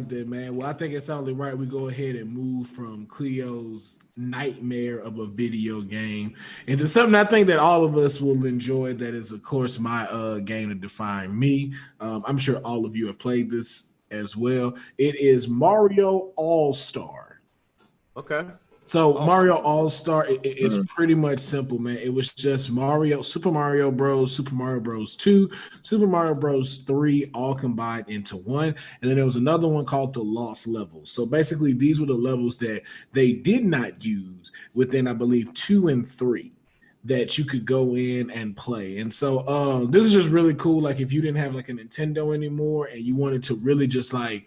right then, man. Well, I think it's only right we go ahead and move from Cleo's nightmare of a video game into something I think that all of us will enjoy. That is, of course, my game to define me. I'm sure all of you have played this as well. It is Mario All Star. Okay. So Mario All Star, it's pretty much simple, man. It was just Mario, Super Mario Bros, Super Mario Bros 2, Super Mario Bros 3, all combined into one. And then there was another one called the Lost Levels. So basically, these were the levels that they did not use within, I believe, 2 and 3 that you could go in and play. And so this is just really cool. Like if you didn't have like a Nintendo anymore and you wanted to really just like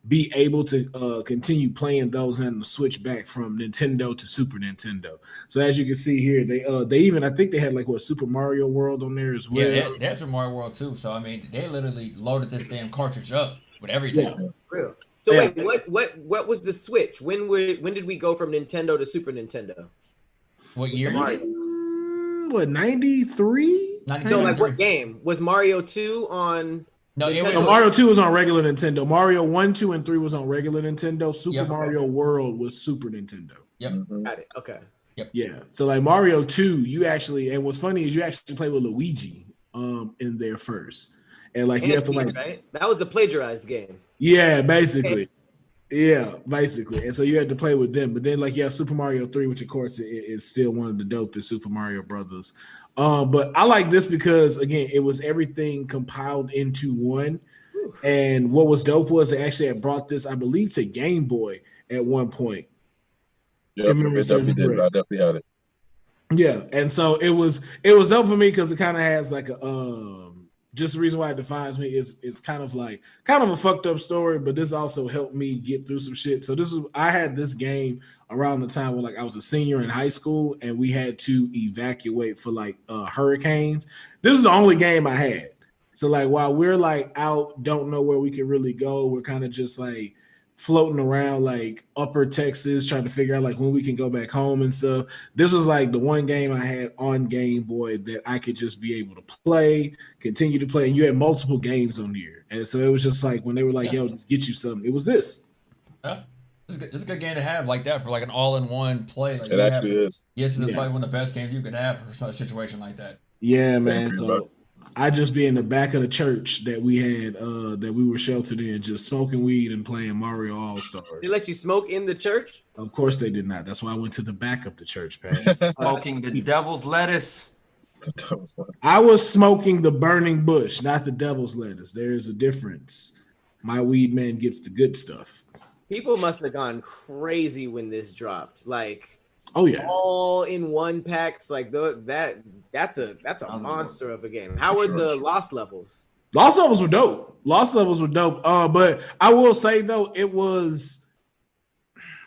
be able to continue playing those and having to switch back from Nintendo to Super Nintendo. So as you can see here, they even I think they had like what Super Mario World on there as well. Yeah, that's Super Mario World too. So I mean, they literally loaded this damn cartridge up with everything. Yeah. Real. So wait, what was the switch? When did we go from Nintendo to Super Nintendo? What year? What 93? So like what game was Mario 2 on? No, Mario 2 was on regular Nintendo. Mario 1, 2, and 3 was on regular Nintendo. Super Mario World was Super Nintendo. Yep. Got it. Okay. Yep. Yeah. So like Mario 2, you actually, and what's funny is you actually play with Luigi in there first. And like you have to like right? That was the plagiarized game. Yeah, basically. Yeah, basically. And so you had to play with them. But then like Super Mario 3, which of course is still one of the dopest Super Mario Brothers. But I like this because again, it was everything compiled into one. And what was dope was they actually had brought this, I believe, to Game Boy at one point. Yeah, it definitely did. I definitely had it. Yeah, and so it was dope for me because it kind of has like a just the reason why it defines me is it's kind of a fucked up story, but this also helped me get through some shit. So I had this game around the time when like I was a senior in high school and we had to evacuate for like hurricanes. This is the only game I had. So like while we're like out, don't know where we can really go, we're kind of just like floating around like upper Texas trying to figure out like when we can go back home and stuff. This was like the one game I had on Game Boy that I could just be able to play, continue to play, and you had multiple games on here. And so it was just like when they were like, yo, just get you something, it was this. Yeah. It's a good game to have like that for like an all-in-one play. Like it actually is. Yes, it's probably one of the best games you could have for a situation like that. Yeah, man. So I just be in the back of the church that we had that we were sheltered in, just smoking weed and playing Mario All-Stars. They let you smoke in the church? Of course they did not. That's why I went to the back of the church, Pat. Smoking the devil's lettuce. I was smoking the burning bush, not the devil's lettuce. There is a difference. My weed man gets the good stuff. People must have gone crazy when this dropped. Like, oh yeah, all in one packs. Like that's a monster of a game. How were the Lost Levels? Lost Levels were dope. But I will say though, it was,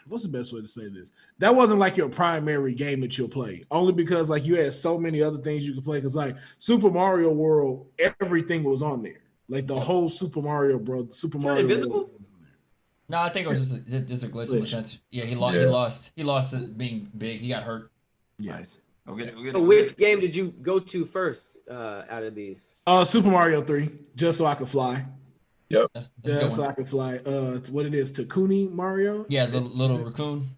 what's the best way to say this? That wasn't like your primary game that you'll play. Only because like you had so many other things you could play. Because like Super Mario World, everything was on there. Like the whole Super Mario Bros. Super Mario World. No, I think it was just a glitch in the sense. Yeah, he lost it being big. He got hurt. Yes. So which game did you go to first out of these? Super Mario 3, just so I could fly. Yep. Just so I could fly. What it is, Takuni Mario? Yeah, the little raccoon.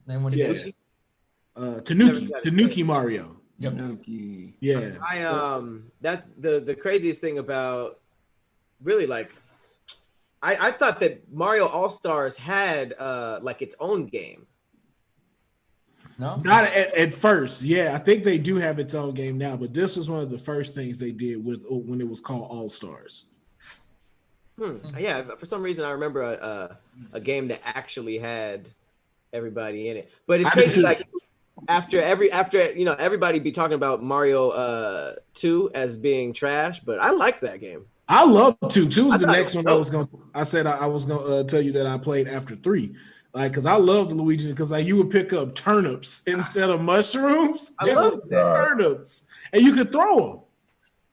Tanuki Mario. Yep. Tanuki. Yeah. That's the craziest thing about really like I thought that Mario All-Stars had like its own game. No, not at first. Yeah, I think they do have its own game now, but this was one of the first things they did with when it was called All-Stars. Yeah, for some reason I remember a game that actually had everybody in it. But it's crazy, like after everybody be talking about Mario 2 as being trash, but I like that game. I love 2. 2 is the next one I was gonna tell you that I played after 3. Like, cause I loved Luigi because like you would pick up turnips instead of mushrooms. I love turnips, and you could throw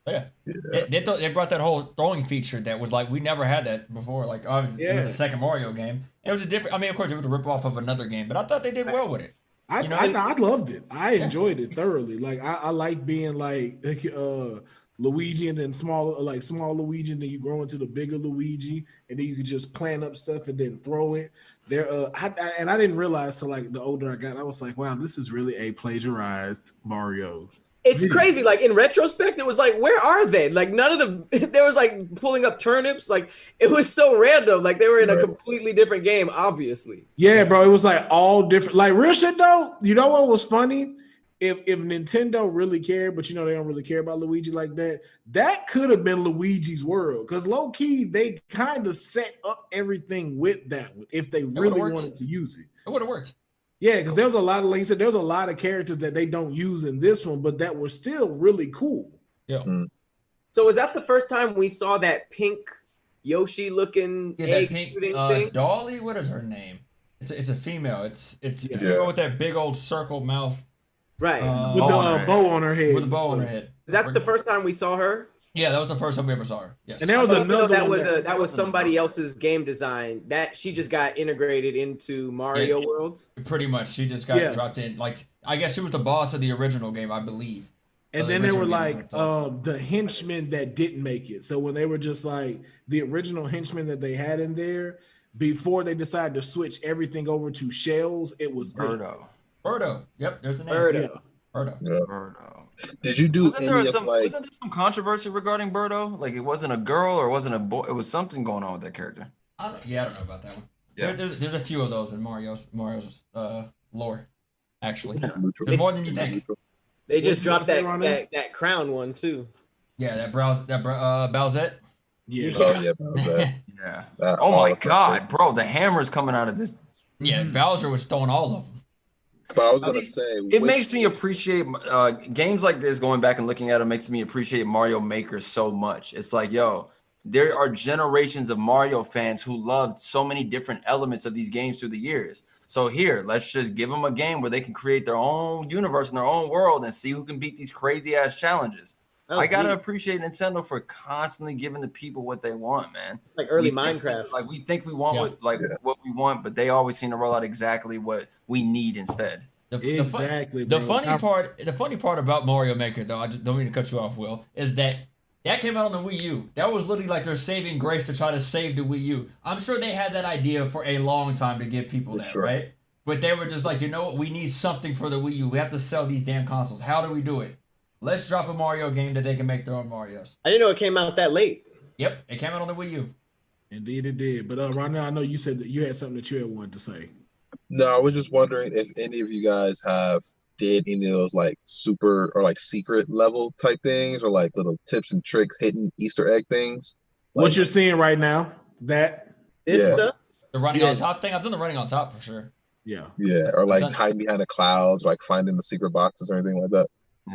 them. Yeah, they brought that whole throwing feature that was like we never had that before. Like obviously it was the second Mario game. It was a different. I mean, of course, it was a rip off of another game, but I thought they did well with it. I loved it. I enjoyed it thoroughly. Like I like being like Luigi, and then small Luigi, and then you grow into the bigger Luigi, and then you could just plant up stuff and then throw it. There, I didn't realize till like the older I got, I was like, wow, this is really a plagiarized Mario. It's crazy. Like in retrospect, it was like, where are they? Like none of them. There was like pulling up turnips. Like it was so random. Like they were in a completely different game, obviously. Yeah, bro. It was like all different. Like real shit though. You know what was funny? If Nintendo really cared, but you know they don't really care about Luigi like that, that could have been Luigi's world. Because low key, they kind of set up everything with that one if they really wanted to use it. It would have worked. Yeah, because there was a lot of, like you said, there's a lot of characters that they don't use in this one, but that were still really cool. Yeah. So was that the first time we saw that pink Yoshi looking egg shooting thing? Dolly, what is her name? It's a female. It's a female with that big old circle mouth. Right. With the bow on her head. With a bow on her head. Is that the first time we saw her? Yeah, that was the first time we ever saw her. Yes. And there was another that was somebody else's game design that she just got integrated into Mario World. Pretty much, she just got dropped in. Like I guess she was the boss of the original game, I believe. And then there were like the henchmen that didn't make it. So when they were just like the original henchmen that they had in there, before they decided to switch everything over to shells, it was Birdo. Birdo. Yep, there's the name. Birdo. Birdo. Yeah. Birdo. Did you do wasn't any there of some, like? Wasn't there some controversy regarding Birdo? Like it wasn't a girl or it wasn't a boy. It was something going on with that character. I don't know about that one. Yeah. There's a few of those in Mario's lore. Actually, Neutral. there's more than you think. They just dropped that crown one too. Yeah, that Bowsette. Yeah. Oh yeah, that. Yeah. That Oh my all God, bro! The hammer's coming out of this. Yeah, Bowser was throwing all of them. But I was gonna say, It makes me appreciate games like this. Going back and looking at them makes me appreciate Mario Maker so much. It's like, yo, there are generations of Mario fans who loved so many different elements of these games through the years. So here, let's just give them a game where they can create their own universe and their own world and see who can beat these crazy ass challenges. I gotta appreciate Nintendo for constantly giving the people what they want, man. Like early Minecraft. Like we think we want what we want, but they always seem to roll out exactly what we need instead. Exactly. The funny part about Mario Maker, though, I just don't mean to cut you off, Will, is that came out on the Wii U. That was literally like their saving grace to try to save the Wii U. I'm sure they had that idea for a long time to give people that, right? But they were just like, you know what? We need something for the Wii U. We have to sell these damn consoles. How do we do it? Let's drop a Mario game that they can make their own Marios. I didn't know it came out that late. Yep, it came out on the Wii U. Indeed, it did. But Ronell, I know you said that you had something that you had wanted to say. No, I was just wondering if any of you guys have did any of those like super or like secret level type things or like little tips and tricks, hidden Easter egg things. Like, what you're seeing right now, this stuff? The running on top thing? I've done the running on top for sure. Yeah. Yeah, or like hiding behind the clouds, like finding the secret boxes or anything like that.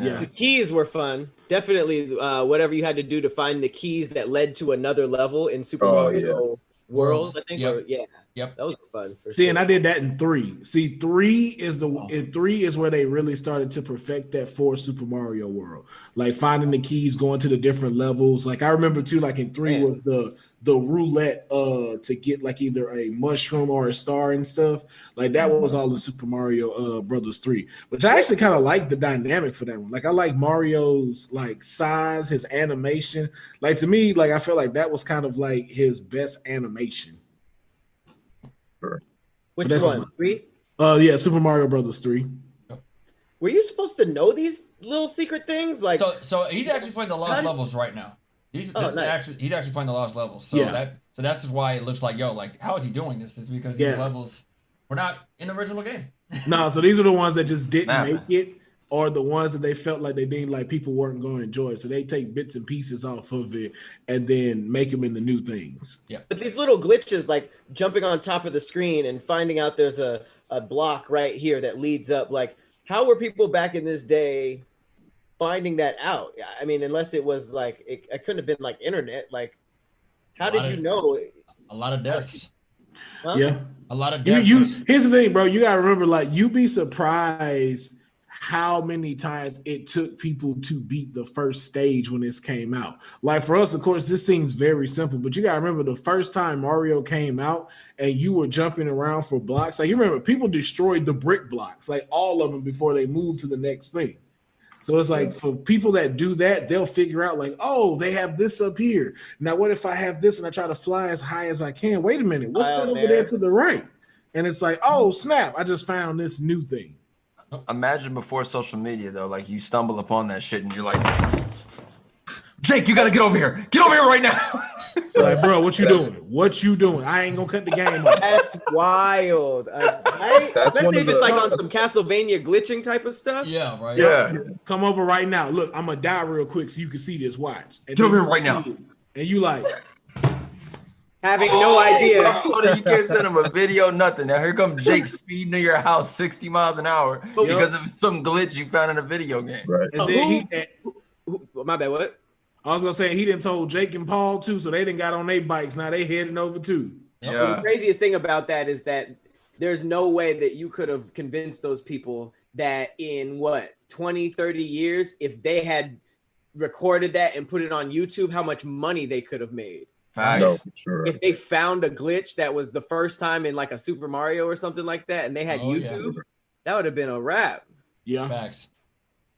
Yeah. The keys were fun. Definitely whatever you had to do to find the keys that led to another level in Super Mario World, I think. Yep. That was fun. And I did that in 3. See, 3 is where they really started to perfect that for Super Mario World. Like finding the keys, going to the different levels. Like I remember too, like in 3 was the roulette to get like either a mushroom or a star and stuff. Like that was all in Super Mario Brothers 3. Which I actually kind of like the dynamic for that one. Like I like Mario's like size, his animation. Like to me, like I feel like that was kind of like his best animation. Which one? 3? Yeah, Super Mario Brothers 3. Were you supposed to know these little secret things? Like, so he's actually playing the lost levels right now. He's actually playing the lost levels. So that's just why it looks like, yo, like how is he doing this? It's because these levels were not in the original game. No, so these are the ones that just didn't make it, or the ones that they felt like they didn't like people weren't going to enjoy. So they take bits and pieces off of it and then make them into new things. Yeah. But these little glitches, like jumping on top of the screen and finding out there's a block right here that leads up, like how were people back in this day finding that out? I mean, unless it was like, it couldn't have been like internet. Like, how did you know? A lot of deaths. Huh? Yeah. A lot of deaths. Here's the thing, bro. You got to remember, like, you'd be surprised how many times it took people to beat the first stage when this came out. Like for us, of course, this seems very simple, but you gotta remember the first time Mario came out and you were jumping around for blocks. Like you remember people destroyed the brick blocks, like all of them before they moved to the next thing. So it's like for people that do that, they'll figure out like, oh, they have this up here. Now, what if I have this and I try to fly as high as I can? Wait a minute, what's that over there to the right? And it's like, oh, snap, I just found this new thing. Imagine before social media, though, like you stumble upon that shit and you're like, Jake, you got to get over here. Get over here right now. Like, bro, what you doing? What you doing? I ain't gonna cut the game off. That's wild. Especially if it's like on some Castlevania glitching type of stuff. Yeah, right. Yeah. Come over right now. Look, I'm gonna die real quick so you can see this. Watch. And Get over here right now. And you like having no idea. You can't send him a video, nothing. Now here comes Jake speeding to your house 60 miles an hour because of some glitch you found in a video game. Right. And then my bad, what? I was gonna say he didn't told Jake and Paul too, so they didn't got on their bikes. Now they heading over too. Yeah. The craziest thing about that is that there's no way that you could have convinced those people that in 20, 30 years, if they had recorded that and put it on YouTube, how much money they could have made. No, for sure. If they found a glitch that was the first time in like a Super Mario or something like that, and they had YouTube, that would have been a wrap. Yeah. Facts,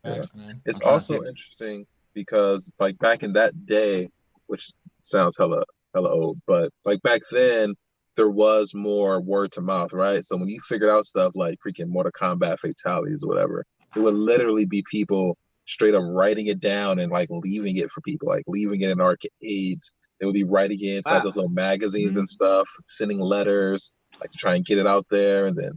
man. It's also interesting because like back in that day, which sounds hella old, but like back then there was more word to mouth, right? So when you figured out stuff like freaking Mortal Kombat fatalities or whatever, it would literally be people straight up writing it down and like leaving it for people, like leaving it in arcades. They would be writing it inside those little magazines and stuff, sending letters like to try and get it out there, and then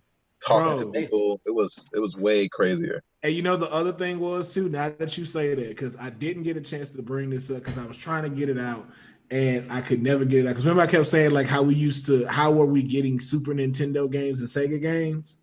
talking to people. It was way crazier. And you know the other thing was too, now that you say that, because I didn't get a chance to bring this up because I was trying to get it out and I could never get it out. Because remember I kept saying like how were we getting Super Nintendo games and Sega games?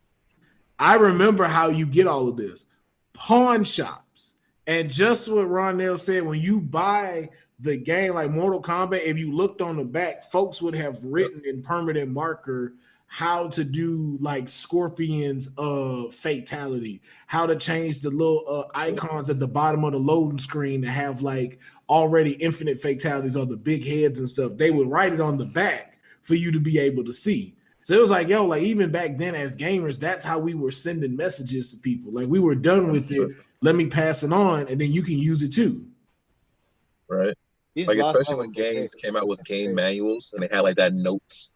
I remember how you get all of this. Pawn shops. And just what Ronell said, when you buy the game like Mortal Kombat, if you looked on the back, folks would have written in permanent marker how to do like Scorpion's fatality, how to change the little icons at the bottom of the loading screen to have like already infinite fatalities or the big heads and stuff. They would write it on the back for you to be able to see. So it was like, yo, like even back then as gamers, that's how we were sending messages to people. Like we were done with it. Let me pass it on and then you can use it too. Right. Like especially when games came out with game manuals and they had like that notes.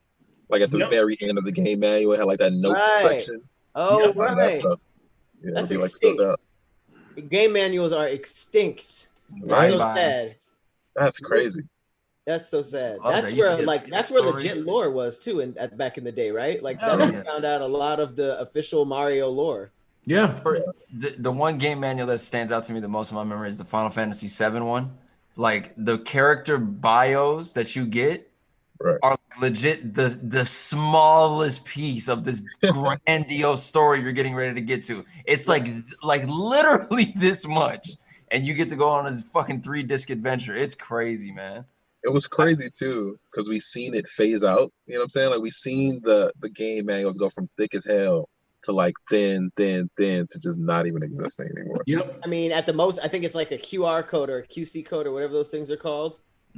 Like at the very end of the game manual, it had like that notes section. Oh, right. That's extinct. Game manuals are extinct. That's so sad. That's crazy. That's so sad. That's where legit lore was too, back in the day, right? Like that's where we found out a lot of the official Mario lore. Yeah. The one game manual that stands out to me the most in my memory is the Final Fantasy VII one. Like the character bios that you get are legit the smallest piece of this grandiose story you're getting ready to get to. It's like literally this much, and you get to go on this fucking 3-disc adventure. It's crazy, man. It was crazy too because we seen it phase out. You know what I'm saying? Like we seen the game manuals go from thick as hell to like thin to just not even existing anymore. Yep. I mean, at the most, I think it's like a QR code or a QC code or whatever those things are called,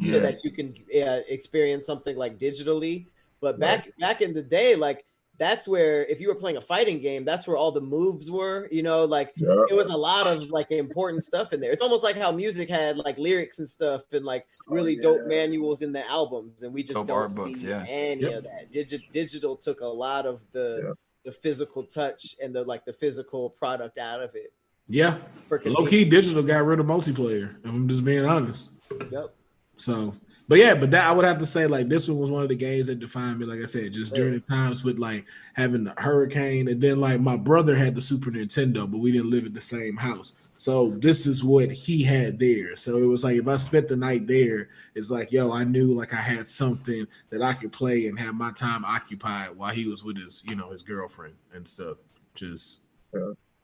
so that you can experience something like digitally. But back in the day, like that's where if you were playing a fighting game, that's where all the moves were. You know, like it was a lot of like important stuff in there. It's almost like how music had like lyrics and stuff and like really dope manuals in the albums, and we just don't see any of that. Digital took a lot of the physical touch and the physical product out of it. Yeah. Low key digital got rid of multiplayer. I'm just being honest. Yep. So, but that I would have to say like this one was one of the games that defined me. Like I said, just during the times with like having the hurricane, and then like my brother had the Super Nintendo, but we didn't live in the same house. So this is what he had there. So it was like if I spent the night there, it's like, yo, I knew like I had something that I could play and have my time occupied while he was with his, his girlfriend and stuff, just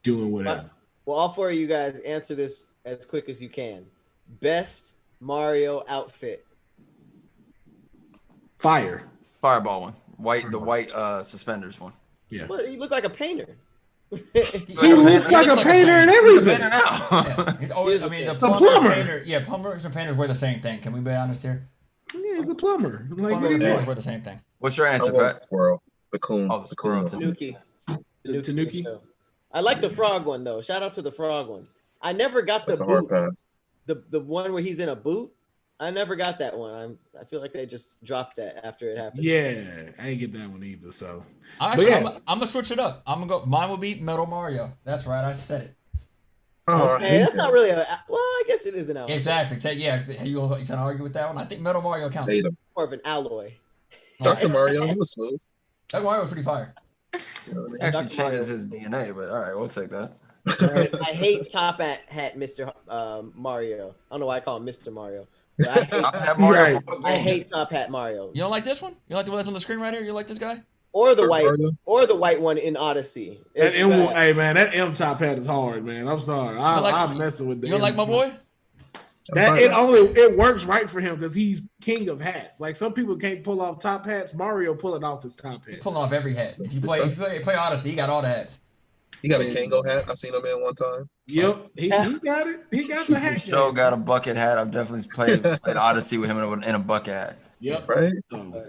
doing whatever. Well, all four of you guys answer this as quick as you can. Best Mario outfit. Fireball one. The white suspenders one. Yeah. Well, you look like a painter. He looks like a painter and everything. He's always, I mean, the plumber. Painter, plumbers and painters wear the same thing. Can we be honest here? Yeah, he's a plumber. Like, plumbers wear the same thing. What's your answer, Pat? Squirrel. The coon. Oh, the squirrel. Tanuki. Tanuki. I like the frog one though. Shout out to the frog one. I never got the That's a hard boot. pass. The one where he's in a boot. I never got that one. I feel like they just dropped that after it happened. Yeah, I ain't get that one either. So, Actually, yeah. I'm gonna switch it up. I'm gonna go. Mine will be Metal Mario. That's right. I said it. Oh, Okay, that's not really a. Well, I guess it is an alloy. Exactly. Yeah. You gonna argue with that one? I think Metal Mario counts. hate him. More of an alloy. Dr. Mario, he was smooth. That Mario was pretty fire. You know what I mean? Actually Dr. changes his DNA, but all right, we'll take that. I hate top hat Mr. Mario. I don't know why I call him Mr. Mario. But I have Mario Right. for I hate top hat Mario. You don't like this one? You like the one that's on the screen right here? You like this guy? Or the Mario? white one in Odyssey. That It's M, bad. hey man, that M top hat is hard, man. I'm sorry, I'm messing with that. You don't like my boy? That it works right for him because he's king of hats. Like some people can't pull off top hats. Mario pulling off his top hat. He's pulling off every hat. If you play Odyssey, he got all the hats. He got a Kango hat. I seen him in one time. Yep, he got it. He got the hat. Joe got a bucket hat. I've definitely played Odyssey with him in a bucket hat. Yep. Right? So,